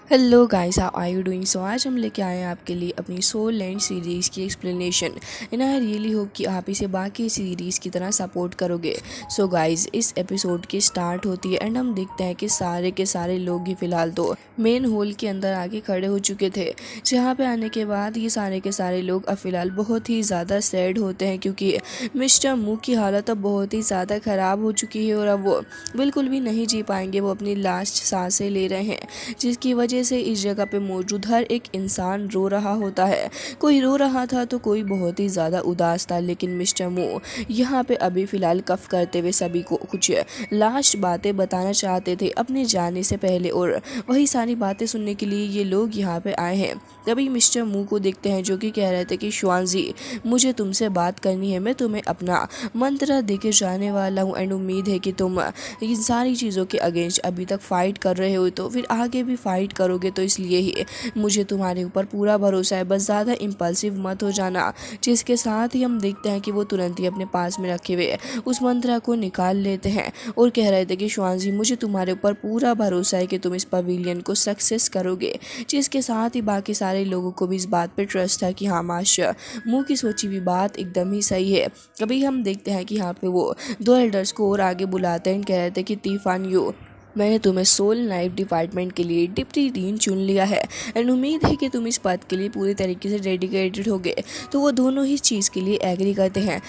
Hello guys, how are you doing. So आज हम लेके आए हैं आपके लिए अपनी सोल लैंड सीरीज़ की explanation and I really hope कि आप इसे बाकी सीरीज़ की तरह सपोर्ट करोगे। सो गाइस, इस एपिसोड की स्टार्ट होती है एंड हम देखते हैं कि सारे के सारे लोग ही फिलहाल तो मेन हॉल के अंदर आके खड़े हो चुके थे। जहाँ पे आने के बाद ये सारे के सारे लोग अब फिलहाल बहुत ही ज़्यादा सैड होते हैं क्योंकि मिस्टर मू की हालत अब बहुत ही ज़्यादा ख़राब हो चुकी है और अब वो बिल्कुल भी नहीं जी पाएंगे। वो अपनी लास्ट सांसें ले रहे हैं, जिसकी वजह से इस जगह पे मौजूद हर एक इंसान रो रहा होता है। कोई रो रहा था तो कोई बहुत ही ज़्यादा उदास था, लेकिन मिस्टर मो यहाँ पे अभी फ़िलहाल कफ करते हुए सभी को कुछ लास्ट बातें बताना चाहते थे अपने जाने से पहले, और वही सारी बातें सुनने के लिए ये लोग यहाँ पे आए हैं। तभी मिस्टर मू को देखते हैं जो कि कह रहे थे कि श्वानजी, मुझे तुमसे बात करनी है, मैं तुम्हें अपना मंत्र दे के जाने वाला हूँ एंड उम्मीद है कि तुम इन सारी चीज़ों के अगेंस्ट अभी तक फाइट कर रहे हो तो फिर आगे भी फाइट करोगे, तो इसलिए ही मुझे तुम्हारे ऊपर पूरा भरोसा है, बस ज़्यादा इम्पल्सिव मत हो जाना। जिसके साथ ही हम देखते हैं कि वो तुरंत ही अपने पास में रखे हुए उस मंत्र को निकाल लेते हैं और कह रहे थे कि श्वानजी, मुझे तुम्हारे ऊपर पूरा भरोसा है कि तुम इस पवेलियन को सक्सेस करोगे। जिसके साथ ही बाकी सारे लोगों को भी इस बात पर ट्रस्ट था कि हाँ मास्टर मुँह की सोची हुई बात एकदम ही सही है। कभी हम देखते हैं कि यहाँ पे वो दो एल्डर्स को और आगे बुलाते हैं, कह रहे थे कि तीफान यू, मैंने तुम्हें सोल लाइफ डिपार्टमेंट के लिए डिप्टी डीन चुन लिया है एंड उम्मीद है कि तुम इस पद के लिए पूरी तरीके से डेडिकेटेड होगे। तो वो दोनों ही चीज़ के लिए एग्री करते हैं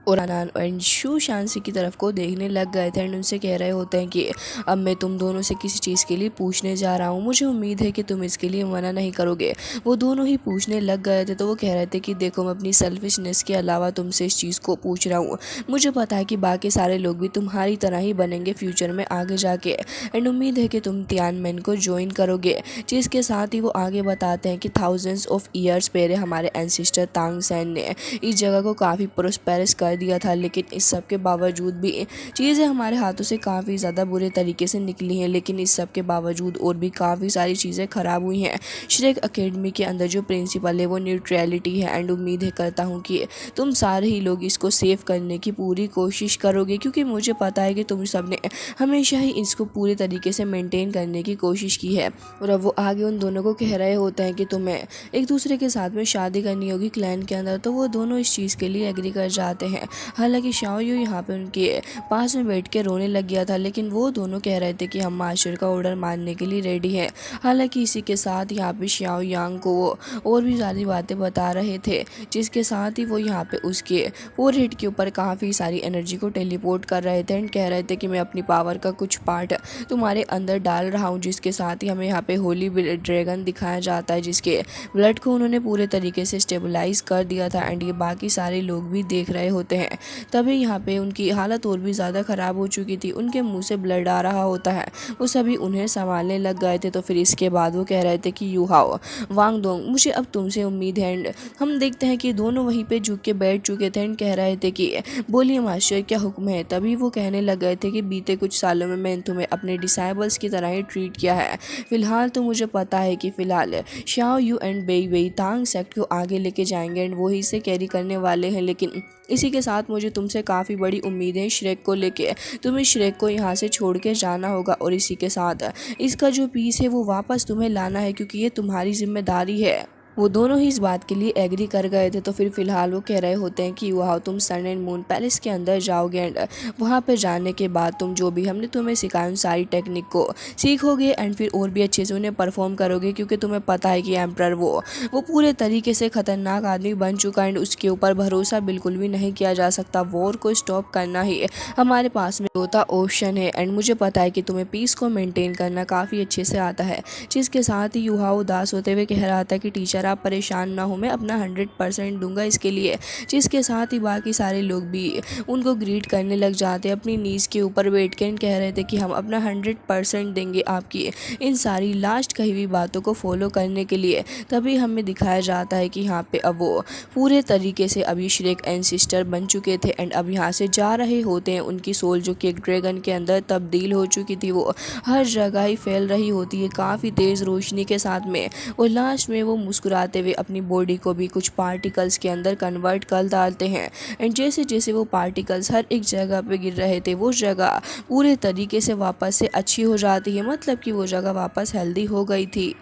और अनान एंड शू शांसी की तरफ को देखने लग गए थे एंड उनसे कह रहे होते हैं कि अब मैं तुम दोनों से किसी चीज़ के लिए पूछने जा रहा हूँ, मुझे उम्मीद है कि तुम इसके लिए मना नहीं करोगे। वो दोनों ही पूछने लग गए थे तो वो कह रहे थे कि देखो, मैं अपनी सेल्फिशनेस के अलावा तुमसे इस चीज़ को पूछ रहा हूँ। मुझे पता है कि बाकी सारे लोग भी तुम्हारी तरह ही बनेंगे फ्यूचर में आगे जाके एंड उम्मीद है कि तुम तियानमेन को ज्वाइन करोगे। जिसके साथ ही वो आगे बताते हैं कि थाउजेंड्स ऑफ ईयर्स पहले हमारे एंसिस्टर तांग सैन ने इस जगह को काफ़ी प्रोस्पेरस कर दिया था, लेकिन इस सब के बावजूद भी चीज़ें हमारे हाथों से काफ़ी ज़्यादा बुरे तरीके से निकली हैं। लेकिन इस सब के बावजूद और भी काफ़ी सारी चीज़ें ख़राब हुई हैं। श्रेक एकेडमी के अंदर जो प्रिंसिपल है वो न्यूट्रलिटी है एंड उम्मीद है करता हूँ कि तुम सारे ही लोग इसको सेव करने की पूरी कोशिश करोगे, क्योंकि मुझे पता है कि तुम सब ने हमेशा ही इसको पूरे तरीके से मेंटेन करने की कोशिश की है। और अब वो आगे उन दोनों को कह रहे होते हैं कि तुम्हें एक दूसरे के साथ में शादी करनी होगी क्लैन के अंदर, तो वो दोनों इस चीज़ के लिए एग्री कर जाते हैं। हालांकि शाओयू यहाँ पे उनके पास में बैठ के रोने लग गया था, लेकिन वो दोनों कह रहे थे कि हम मास्टर का ऑर्डर मानने के लिए रेडी हैं। हालांकि इसी के साथ यहाँ पे शाओ यांग को वो और भी सारी बातें बता रहे थे, जिसके साथ ही वो यहाँ पे उसके फोरहेड के ऊपर काफ़ी सारी एनर्जी को टेलीपोर्ट कर रहे थे एंड कह रहे थे कि मैं अपनी पावर का कुछ पार्ट तुम्हारे अंदर डाल रहा हूँ। जिसके साथ ही हमें यहाँ पे होली ड्रैगन दिखाया जाता है, जिसके ब्लड को उन्होंने पूरे तरीके से स्टेबलाइज कर दिया था एंड ये बाकी सारे लोग भी देख रहे होते हैं। तभी यहाँ पे उनकी हालत और भी ज़्यादा ख़राब हो चुकी थी, उनके मुंह से ब्लड आ रहा होता है। वो सभी उन्हें संभालने लग गए थे। तो फिर इसके बाद वो कह रहे थे कि यू हाओ वांग दोंग, मुझे अब तुमसे उम्मीद है। एंड हम देखते हैं कि दोनों वहीं पे झुक के बैठ चुके थे एंड कह रहे थे कि बोलिए मास्टर, क्या हुक्म है। तभी वो कहने लग गए थे कि बीते कुछ सालों में मैंने तुम्हें अपने डिसाइबल्स की तरह ही ट्रीट किया है। फिलहाल तो मुझे पता है कि फ़िलहाल शाओ यू एंड बेई वेई तांग सेक्ट को आगे लेके जाएंगे एंड वो ही से कैरी करने वाले हैं, लेकिन इसी के साथ मुझे तुमसे काफ़ी बड़ी उम्मीद है श्रेक को लेके। तुम्हें श्रेक को यहाँ से छोड़ के जाना होगा और इसी के साथ इसका जो पीस है वो वापस तुम्हें लाना है, क्योंकि ये तुम्हारी जिम्मेदारी है। वो दोनों ही इस बात के लिए एग्री कर गए थे। तो फिर फिलहाल वो कह रहे होते हैं कि वाह, तुम सन एंड मून पैलेस के अंदर जाओगे एंड वहाँ पे जाने के बाद तुम जो भी हमने तुम्हें सिखाया उन सारी टेक्निक को सीखोगे एंड फिर और भी अच्छे से उन्हें परफॉर्म करोगे, क्योंकि तुम्हें पता है कि एम्प्रर वो पूरे तरीके से ख़तरनाक आदमी बन चुका है एंड उसके ऊपर भरोसा बिल्कुल भी नहीं किया जा सकता। वॉर को स्टॉप करना ही हमारे पास में होता ऑप्शन है एंड मुझे पता है कि तुम्हें पीस को मेंटेन करना काफ़ी अच्छे से आता है। जिसके साथ ही युहा उदास होते हुए कह रहा था कि टीचर आप परेशान ना हो, मैं अपना 100% दूंगा इसके लिए। जिसके साथ ही बाकी सारे लोग भी उनको ग्रीट करने लग जाते, अपनी नीज़ के ऊपर बैठ के कह रहे थे कि हम अपना 100% देंगे आपकी इन सारी लास्ट कही हुई बातों को फॉलो करने के लिए। तभी हमें दिखाया जाता है कि यहाँ पे अब वो पूरे तरीके से अभी श्रेक एंसिस्टर बन चुके थे एंड अब यहाँ से जा रहे होते हैं। उनकी सोल जो कि एक ड्रैगन के अंदर तब्दील हो चुकी थी, वो हर जगह ही फैल रही होती है काफ़ी तेज़ रोशनी के साथ में, और लास्ट में वो मुस्कुरा मुस्कुराते हुए अपनी बॉडी को भी कुछ पार्टिकल्स के अंदर कन्वर्ट कर डालते हैं। एंड जैसे जैसे वो पार्टिकल्स हर एक जगह पे गिर रहे थे वो जगह पूरे तरीके से वापस से अच्छी हो जाती है, मतलब कि वो जगह वापस हेल्दी हो गई थी।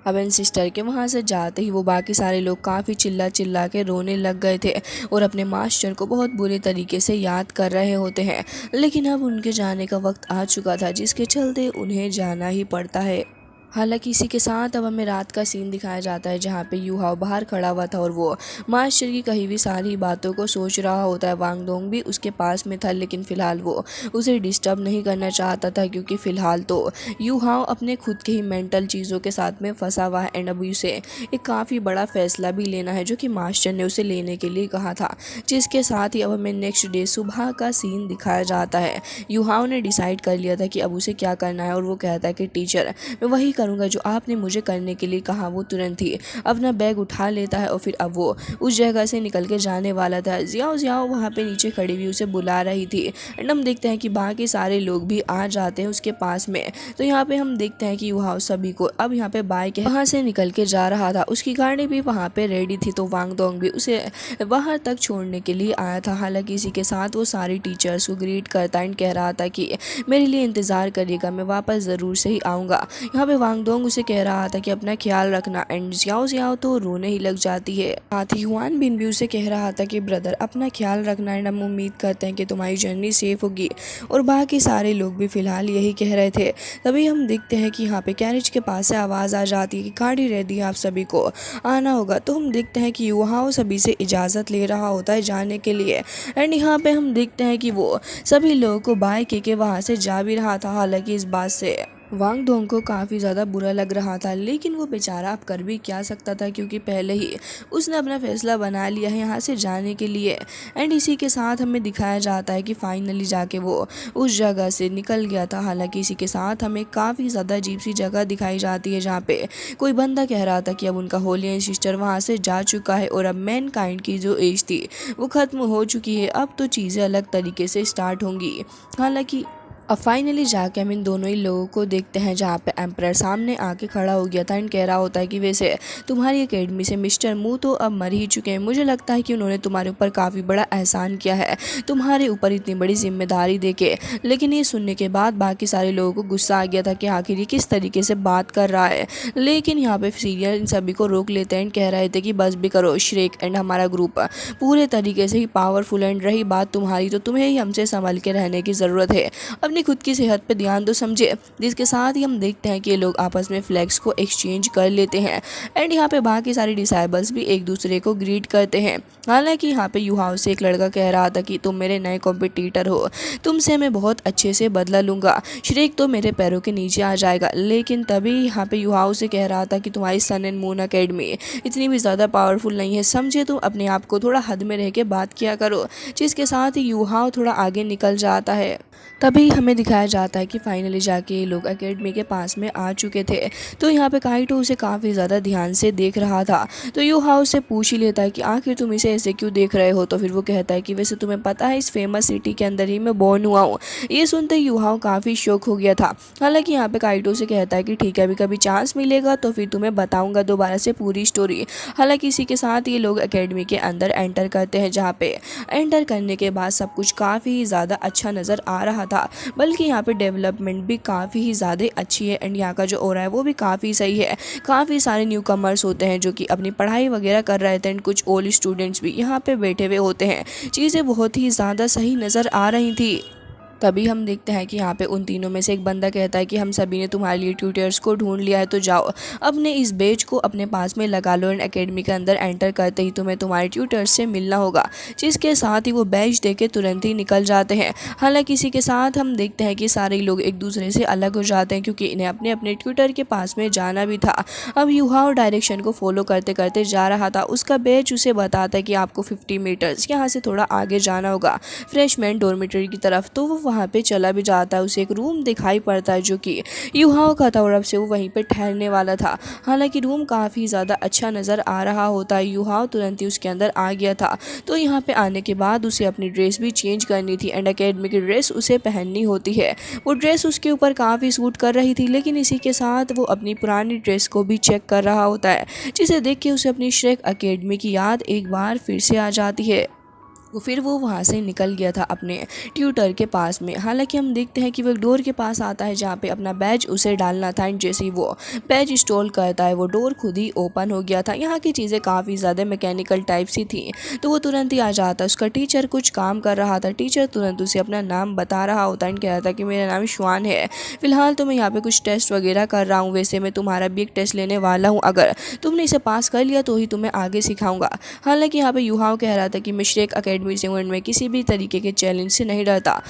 अब इन सिस्टर के वहाँ से जाते ही वो बाकी सारे लोग काफ़ी चिल्ला चिल्ला के रोने लग गए थे और अपने मास्टर को बहुत बुरे तरीके से याद कर रहे होते हैं। लेकिन अब उनके जाने का वक्त आ चुका था, जिसके चलते उन्हें जाना ही पड़ता है। हालांकि इसी के साथ अब हमें रात का सीन दिखाया जाता है, जहाँ पे यूहाओ बाहर खड़ा हुआ था और वो मास्टर की कही हुई सारी बातों को सोच रहा होता है। वांग डोंग भी उसके पास में था, लेकिन फ़िलहाल वो उसे डिस्टर्ब नहीं करना चाहता था, क्योंकि फ़िलहाल तो यूहाओ अपने खुद के ही मेंटल चीज़ों के साथ में फंसा हुआ है। एंड अभी उसे एक काफ़ी बड़ा फैसला भी लेना है, जो कि मास्टर ने उसे लेने के लिए कहा था। जिसके साथ ही अब हमें नेक्स्ट डे सुबह का सीन दिखाया जाता है। यूहाओ ने डिसाइड कर लिया था कि अब उसे क्या करना है, और वो कहता है कि टीचर, मैं वही करूँगा जो आपने मुझे करने के लिए कहा। वो तुरंत ही अपना बैग उठा लेता है और फिर अब वो उस जगह से निकल के जाने वाला था। जियाओ जियाओ वहाँ पे नीचे खड़ी हुई उसे बुला रही थी। एंड हम देखते हैं कि बाकी सारे लोग भी आ जाते हैं उसके पास में। तो यहाँ पे हम देखते हैं कि वहाँ सभी को अब यहाँ पे बाइक वहाँ से निकल के जा रहा था, उसकी गाड़ी भी वहाँ पे रेडी थी। तो वांग डोंग भी उसे वहाँ तक छोड़ने के लिए आया था। हालांकि इसी के साथ वो सारी टीचर्स को ग्रीट करता एंड कह रहा था कि मेरे लिए इंतज़ार करिएगा, मैं वापस ज़रूर से ही आऊँगा। यहाँ पे वांग डोंग उसे कह रहा था कि अपना ख्याल रखना। एंड जियाओ जियाओ तो रोने ही लग जाती है। साथ ही हुआन बिन भी उसे कह रहा था कि ब्रदर अपना ख्याल रखना, एंड हम उम्मीद करते हैं कि तुम्हारी जर्नी सेफ होगी। और बाकी सारे लोग भी फिलहाल यही कह रहे थे। तभी हम देखते हैं कि यहाँ पे कैरेज के पास से आवाज़ आ जाती है कि गाड़ी रेडी है, आप सभी को आना होगा। तो हम देखते हैं कि वहाँ सभी से इजाज़त ले रहा होता है जाने के लिए। एंड यहाँ पे हम देखते हैं कि वो सभी लोगों को बाय के वहाँ से जा भी रहा था। हालांकि इस बात से वांग डोंग को काफ़ी ज़्यादा बुरा लग रहा था, लेकिन वो बेचारा अब कर भी क्या सकता था, क्योंकि पहले ही उसने अपना फैसला बना लिया है यहाँ से जाने के लिए। एंड इसी के साथ हमें दिखाया जाता है कि फाइनली जाके वो उस जगह से निकल गया था। हालांकि इसी के साथ हमें काफ़ी ज़्यादा अजीब सी जगह दिखाई जाती है, जहाँ पे कोई बंदा कह रहा था कि अब उनका होली सिस्टर वहाँ से जा चुका है और अब मैन काइंड की जो एज थी वो ख़त्म हो चुकी है। अब तो चीज़ें अलग तरीके से स्टार्ट होंगी। हालांकि अब फाइनली जाके हम इन दोनों ही लोगों को देखते हैं, जहाँ पे एम्परर सामने आके खड़ा हो गया था एंड कह रहा होता है कि वैसे तुम्हारी एकेडमी से मिस्टर मू तो अब मर ही चुके हैं। मुझे लगता है कि उन्होंने तुम्हारे ऊपर काफ़ी बड़ा एहसान किया है, तुम्हारे ऊपर इतनी बड़ी जिम्मेदारी देके। लेकिन ये सुनने के बाद बाकी सारे लोगों को गुस्सा आ गया था कि आखिर ये किस तरीके से बात कर रहा है। लेकिन यहाँ पे सीनियर इन सभी को रोक लेते हैं एंड कह रहे थे कि बस भी करो, श्रेक एंड हमारा ग्रुप पूरे तरीके से ही पावरफुल एंड रही बात तुम्हारी, तो तुम्हें ही हमसे संभल के रहने की ज़रूरत है। अपनी खुद की सेहत पे ध्यान दो, समझे। जिसके साथ ही हम देखते हैं कि ये लोग आपस में फ्लैग्स को एक्सचेंज कर लेते हैं। एंड यहाँ पे बाकी सारे डिसाइबल्स भी एक दूसरे को ग्रीट करते हैं। हालांकि यहाँ पे यूहाओ से एक लड़का कह रहा था कि तुम मेरे नए कॉम्पिटिटर हो, तुमसे मैं बहुत अच्छे से बदला लूँगा। श्रेक तो मेरे पैरों के नीचे आ जाएगा। लेकिन तभी यहाँ पे यूहाओ से कह रहा था कि तुम्हारी सन एंड मून अकेडमी इतनी भी ज़्यादा पावरफुल नहीं है, समझे। तुम अपने आप को थोड़ा हद में रह के बात किया करो। जिसके साथ ही यूहाओ थोड़ा आगे निकल जाता है। तभी हमें दिखाया जाता है कि फाइनली जाके ये लोग एकेडमी के पास में आ चुके थे। तो यहाँ पे काइटो उसे काफ़ी ज़्यादा ध्यान से देख रहा था। तो यूहाओ से पूछ ही लेता है कि आखिर तुम इसे ऐसे क्यों देख रहे हो। तो फिर वो कहता है कि वैसे तुम्हें पता है इस फेमस सिटी के अंदर ही मैं बॉर्न हुआ हूँ। ये सुनते यूहाओ काफ़ी शौक हो गया था। हालांकि यहाँ पे काइटो से कहता है कि ठीक है, अभी कभी चांस मिलेगा तो फिर तुम्हें बताऊँगा दोबारा से पूरी स्टोरी। हालांकि इसी के साथ ये लोग एकेडमी के अंदर एंटर करते हैं, जहाँ पे एंटर करने के बाद सब कुछ काफ़ी ज़्यादा अच्छा नज़र आ रहा था। बल्कि यहाँ पे डेवलपमेंट भी काफ़ी ही ज़्यादा अच्छी है एंड यहाँ का जो हो रहा है वो भी काफ़ी सही है। काफ़ी सारे न्यू कमर्स होते हैं जो कि अपनी पढ़ाई वगैरह कर रहे थे एंड कुछ ओल्ड स्टूडेंट्स भी यहाँ पे बैठे हुए होते हैं। चीज़ें बहुत ही ज़्यादा सही नज़र आ रही थी। तभी हम देखते हैं कि यहाँ पे उन तीनों में से एक बंदा कहता है कि हम सभी ने तुम्हारे लिए ट्यूटर्स को ढूंढ लिया है, तो जाओ अपने इस बेच को अपने पास में लगा लो एंड एकेडमी के अंदर एंटर करते ही तुम्हें तुम्हारे ट्यूटर्स से मिलना होगा। जिसके साथ ही वो बैच दे के तुरंत ही निकल जाते हैं। हालांकि इसी के साथ हम देखते हैं कि सारे लोग एक दूसरे से अलग हो जाते हैं, क्योंकि इन्हें अपने अपने ट्यूटर के पास में जाना भी था। अब यूहाओ डायरेक्शन को फॉलो करते करते जा रहा था। उसका बैच उसे बताता है कि आपको 50 मीटर्स यहाँ से थोड़ा आगे जाना होगा फ्रेशमैन डॉर्मेटरी की तरफ। तो वो वहाँ पे चला भी जाता है। उसे एक रूम दिखाई पड़ता है जो कि युहाओ का था और अब से वो वहीं पे ठहरने वाला था। हालांकि रूम काफ़ी ज़्यादा अच्छा नज़र आ रहा होता है। युहाओ तुरंत ही उसके अंदर आ गया था। तो यहाँ पे आने के बाद उसे अपनी ड्रेस भी चेंज करनी थी एंड अकेडमी की ड्रेस उसे पहननी होती है। वो ड्रेस उसके ऊपर काफ़ी सूट कर रही थी, लेकिन इसी के साथ वो अपनी पुरानी ड्रेस को भी चेक कर रहा होता है, जिसे देख के उसे अपनी श्रेक अकेडमी की याद एक बार फिर से आ जाती है। फिर वो वहाँ से निकल गया था अपने ट्यूटर के पास में। हालांकि हम देखते हैं कि वो एक डोर के पास आता है जहाँ पे अपना बैज उसे डालना था एंड जैसे ही वो बैज इंस्टॉल करता है वो डोर खुद ही ओपन हो गया था। यहाँ की चीज़ें काफ़ी ज़्यादा मैकेनिकल टाइप सी थी, तो वो तुरंत ही आ जाता है। उसका टीचर कुछ काम कर रहा था। टीचर तुरंत उसे अपना नाम बता रहा होता है एंड कह रहा था कि मेरा नाम श्वान है, फिलहाल तो मैं यहाँ पे कुछ टेस्ट वगैरह कर रहा हूँ, वैसे मैं तुम्हारा भी एक टेस्ट लेने वाला हूँ, अगर तुमने इसे पास कर लिया तो ही तुम्हें आगे सिखाऊंगा। हालांकि यहाँ पे युहाओ कह रहा था कि मैं श्रेक अकेडमी से में किसी भी तरीके के चैलेंज से नहीं डरता।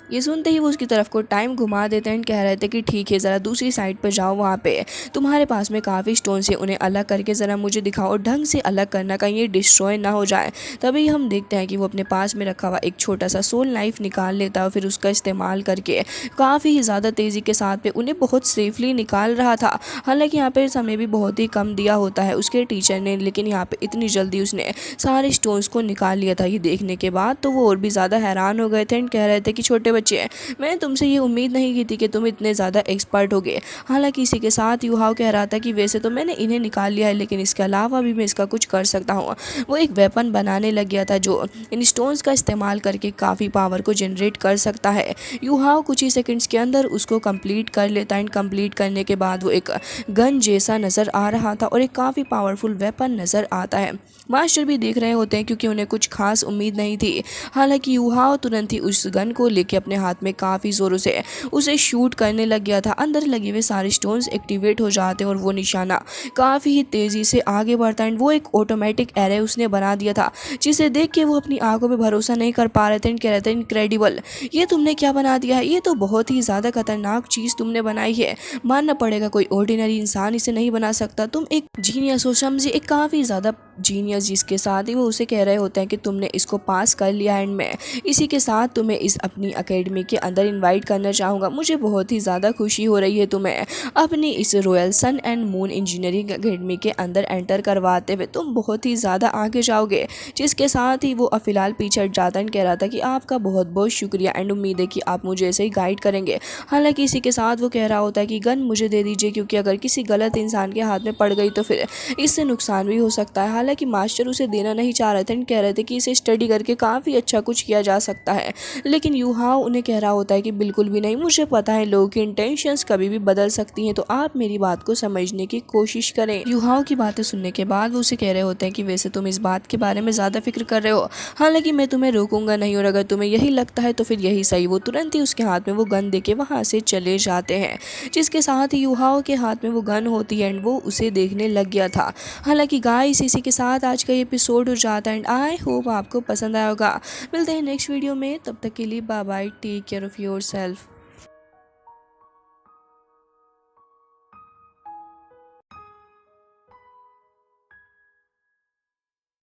ये सुनते ही वो उसकी तरफ को टाइम घुमा देते हैं, कह रहे थे कि ठीक है ज़रा दूसरी साइड पर जाओ, वहाँ पे तुम्हारे पास में काफ़ी स्टोन से उन्हें अलग करके ज़रा मुझे दिखाओ, ढंग से अलग करना, कहीं ये डिस्ट्रॉय ना हो जाए। तभी हम देखते हैं कि वो अपने पास में रखा हुआ एक छोटा सा सोल नाइफ निकाल लेता है, फिर उसका इस्तेमाल करके काफ़ी ज़्यादा तेज़ी के साथ पे उन्हें बहुत सेफली निकाल रहा था। हालांकि यहाँ पर समय भी बहुत ही कम दिया होता है उसके टीचर ने, लेकिन यहाँ पर इतनी जल्दी उसने सारे स्टोन्स को निकाल लिया था। ये देखने के बाद तो वो और भी ज़्यादा हैरान हो गए थे एंड कह रहे थे कि छोटे बच्चे, मैंने तुमसे ये उम्मीद नहीं की थी कि तुम इतने ज़्यादा एक्सपर्ट होगे। हालांकि इसी के साथ युहाओ कह रहा था कि वैसे तो मैंने इन्हें निकाल लिया है, लेकिन इसके अलावा भी मैं इसका कुछ कर सकता हूँ। वो एक वेपन बनाने लग गया था जो इन स्टोन्स का इस्तेमाल करके काफ़ी पावर को जनरेट कर सकता है। युहाओ कुछ ही सेकंड्स के अंदर उसको कंप्लीट कर लेता है एंड कंप्लीट करने के बाद वो एक गन जैसा नज़र आ रहा था और एक काफ़ी पावरफुल वेपन नज़र आता है। मास्टर भी देख रहे होते हैं क्योंकि उन्हें कुछ खास उम्मीद नहीं थी। हालांकि युहाओ तुरंत ही उस गन को लेके अपने हाथ में काफ़ी ज़ोरों से उसे शूट करने लग गया था। अंदर लगे हुए सारे स्टोन्स एक्टिवेट हो जाते हैं और वो निशाना काफ़ी ही तेज़ी से आगे बढ़ता है। वो एक ऑटोमेटिक एरे उसने बना दिया था, जिसे देख के वो अपनी आंखों पे भरोसा नहीं कर पा रहे थे। कह रहे थे इनक्रेडिबल, ये तुमने क्या बना दिया है, ये तो बहुत ही ज़्यादा खतरनाक चीज़ तुमने बनाई है, मानना पड़ेगा कोई ऑर्डिनरी इंसान इसे नहीं बना सकता, तुम एक जीनियस हो, समझिए एक काफ़ी ज़्यादा जीनियस। जिसके साथ ही वो उसे कह रहे होते हैं कि तुमने इसको पास कर लिया एंड मैं इसी के साथ तुम्हें इस अपनी अकेडमी के अंदर इनवाइट करना चाहूँगा। मुझे बहुत ही ज़्यादा खुशी हो रही है तुम्हें अपनी इस royal sun and moon engineering academy के अंदर एंटर करवाते हुए, तुम बहुत ही ज़्यादा आगे जाओगे। जिसके साथ ही वो फ़िलहाल पीछे हट जाता है, कह रहा था कि आपका बहुत बहुत शुक्रिया एंड उम्मीद है कि आप मुझे ऐसे ही गाइड करेंगे। हालांकि इसी के साथ वो कह रहा होता है कि गन मुझे दे दीजिए, क्योंकि अगर किसी गलत इंसान के हाथ में पड़ गई तो फिर इससे नुकसान भी हो सकता है। हालांकि मास्टर उसे देना नहीं चाह रहे थे, कह रहे थे कि इसे स्टडी करके काफ़ी अच्छा कुछ किया जा सकता है, लेकिन युहाओ उन्हें कह रहा होता है कि बिल्कुल भी नहीं, मुझे पता है लोगों की इंटेंशंस कभी भी बदल सकती हैं, तो आप मेरी बात को समझने की कोशिश करें। युहाओ की बातें सुनने के बाद वो उसे कह रहे होते हैं कि वैसे तुम इस बात के बारे में ज़्यादा फिक्र कर रहे हो, हालांकि मैं तुम्हें रोकूंगा नहीं, और अगर तुम्हें यही लगता है तो फिर यही सही। वो तुरंत ही उसके हाथ में वो गन देके वहाँ से चले जाते हैं। जिसके साथ ही युहाओ के हाथ में वो गन होती है एंड वो उसे देखने लग गया था। हालांकि गाइस इसी के साथ आज का ये एपिसोड हो जाता है एंड आई होप आपको पसंद आया होगा। मिलते हैं नेक्स्ट वीडियो में, तब तक के लिए bye bye, take care of yourself.